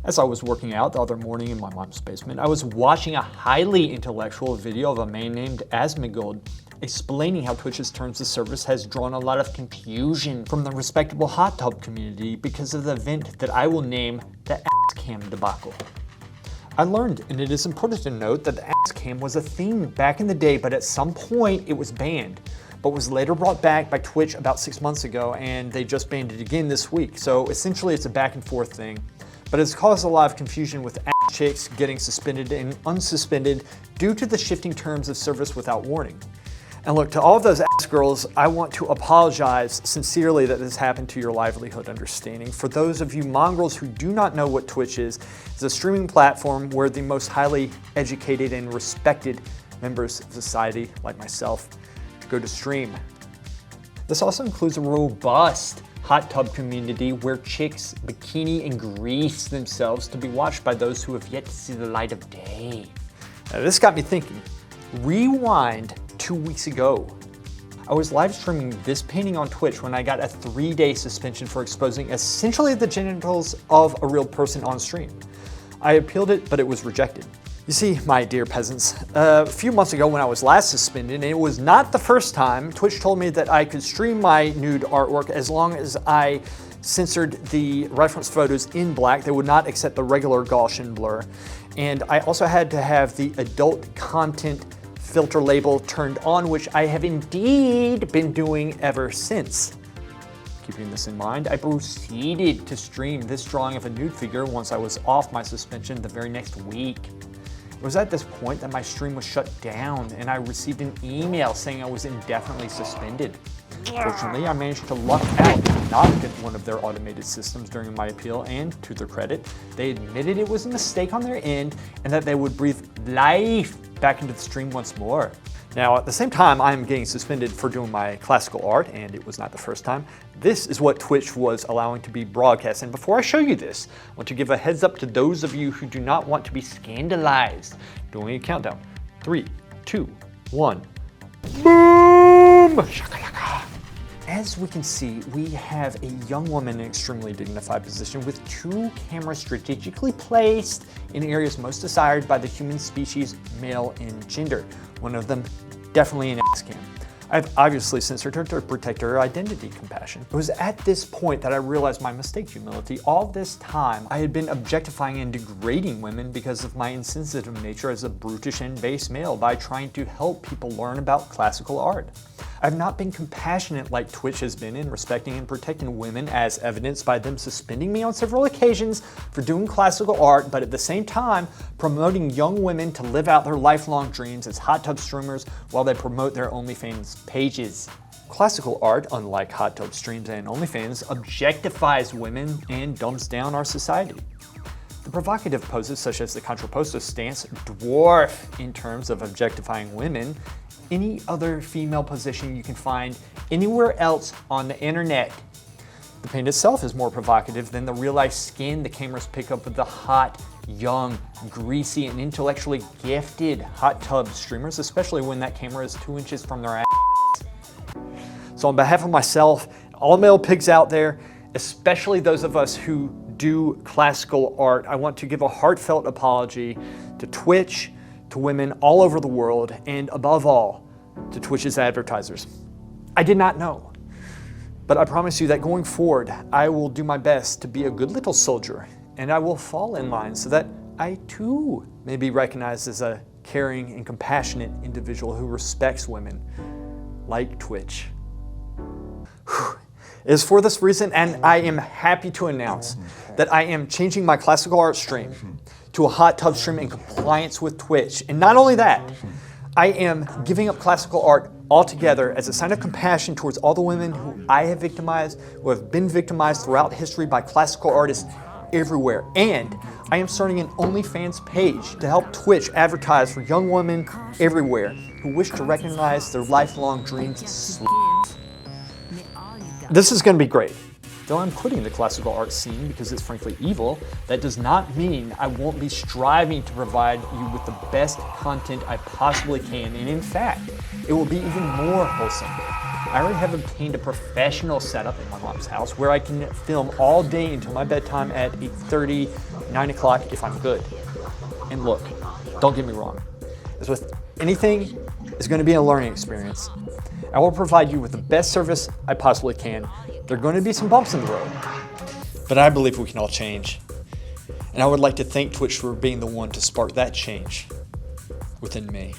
As I was working out the other morning in my mom's basement, I was watching a highly intellectual video of a man named Asmongold explaining how Twitch's terms of service has drawn a lot of confusion from the respectable hot tub community because of the event that I will name the ass cam debacle. I learned, and it is important to note, that the ass cam was a thing back in the day, but at some point it was banned, but was later brought back by Twitch about 6 months ago, and they just banned it again this week. So essentially it's a back and forth thing, but it's caused a lot of confusion with ass chicks getting suspended and unsuspended due to the shifting terms of service without warning. And look, to all of those ass girls, I want to apologize sincerely that this happened to your livelihood understanding. For those of you mongrels who do not know what Twitch is, it's a streaming platform where the most highly educated and respected members of society, like myself, go to stream. This also includes a robust hot tub community where chicks bikini and grease themselves to be watched by those who have yet to see the light of day. Now, this got me thinking. Rewind 2 weeks ago. I was live streaming this painting on Twitch when I got a 3-day suspension for exposing essentially the genitals of a real person on stream. I appealed it, but it was rejected. You see, my dear peasants, a few months ago when I was last suspended, and it was not the first time, Twitch told me that I could stream my nude artwork as long as I censored the reference photos in black. They would not accept the regular Gaussian blur. And I also had to have the adult content filter label turned on, which I have indeed been doing ever since. Keeping this in mind, I proceeded to stream this drawing of a nude figure once I was off my suspension the very next week. It was at this point that my stream was shut down and I received an email saying I was indefinitely suspended. Fortunately, I managed to luck out and not get one of their automated systems during my appeal, and to their credit, they admitted it was a mistake on their end and that they would breathe life back into the stream once more. Now, at the same time I am getting suspended for doing my classical art, and it was not the first time, this is what Twitch was allowing to be broadcast. And before I show you this, I want to give a heads up to those of you who do not want to be scandalized. Doing a countdown. 3, 2, 1. Boom! Shakalaka. As we can see, we have a young woman in an extremely dignified position with 2 cameras strategically placed in areas most desired by the human species, male in gender. One of them definitely an ass cam. I've obviously censored her to protect her identity compassion. It was at this point that I realized my mistake, humility. All this time, I had been objectifying and degrading women because of my insensitive nature as a brutish and base male by trying to help people learn about classical art. I've not been compassionate like Twitch has been in respecting and protecting women, as evidenced by them suspending me on several occasions for doing classical art, but at the same time promoting young women to live out their lifelong dreams as hot tub streamers while they promote their OnlyFans pages. Classical art, unlike hot tub streams and OnlyFans, objectifies women and dumbs down our society. The provocative poses such as the contrapposto stance dwarf, in terms of objectifying women, any other female position you can find anywhere else on the internet. The paint itself is more provocative than the real-life skin the cameras pick up with the hot, young, greasy, and intellectually gifted hot tub streamers, especially when that camera is 2 inches from their ass. So on behalf of myself, all male pigs out there, especially those of us who do classical art, I want to give a heartfelt apology to Twitch, to women all over the world, and above all, to Twitch's advertisers. I did not know, but I promise you that going forward, I will do my best to be a good little soldier, and I will fall in line so that I too may be recognized as a caring and compassionate individual who respects women, like Twitch. It is for this reason, and I am happy to announce that I am changing my classical art stream to a hot tub stream in compliance with Twitch. And not only that, I am giving up classical art altogether as a sign of compassion towards all the women who I have victimized, who have been victimized throughout history by classical artists everywhere. And I am starting an OnlyFans page to help Twitch advertise for young women everywhere who wish to recognize their lifelong dreams as slaves. This is going to be great. Though I'm quitting the classical art scene because it's frankly evil, that does not mean I won't be striving to provide you with the best content I possibly can, and in fact, it will be even more wholesome. I already have obtained a professional setup in my mom's house where I can film all day until my bedtime at 8:30 9 o'clock if I'm good. And look, don't get me wrong. As with anything, it's going to be a learning experience. I will provide you with the best service I possibly can. There are going to be some bumps in the road, but I believe we can all change. And I would like to thank Twitch for being the one to spark that change within me.